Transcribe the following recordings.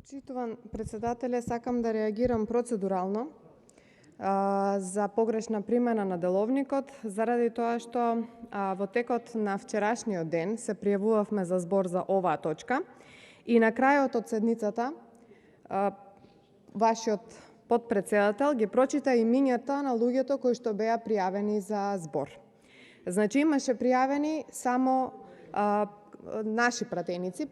Почитуван председателе, сакам да реагирам процедурално за погрешна примена на деловникот, заради тоа што во текот на вчерашниот ден се пријавувавме за збор за оваа точка и на крајот од седницата вашиот потпредседател ги прочита имињата на луѓето кои што беа пријавени за збор. Значи имаше пријавени само наши пратеници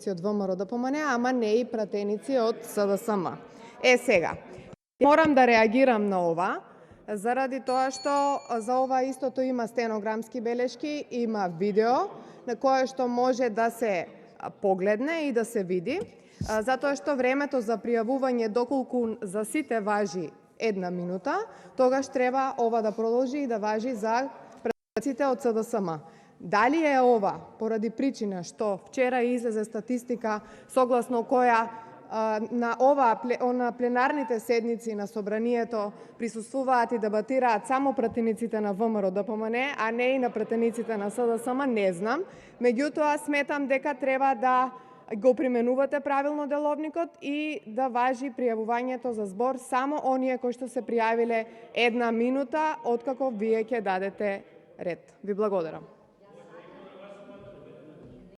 од ВМРО ДПМНЕ, ама не и пратеници од СДСМ. Сега, морам да реагирам на ова, заради тоа што за ова истото има стенограмски белешки, има видео на кое што може да се погледне и да се види, затоа што времето за пријавување доколку за сите важи 1 минута, тогаш треба ова да продолжи и да важи за пратениците од СДСМ. Дали е ова поради причина што вчера излезе статистика согласно која на пленарните седници на собранието присуствуваат и дебатираат само пратениците на ВМРО ДПМНЕ, а не и на пратениците на СДСМ, не знам. Меѓутоа сметам дека треба да го применувате правилно деловникот и да важи пријавувањето за збор само оние кои што се пријавиле 1 минута откако вие ќе дадете ред. Ви благодарам.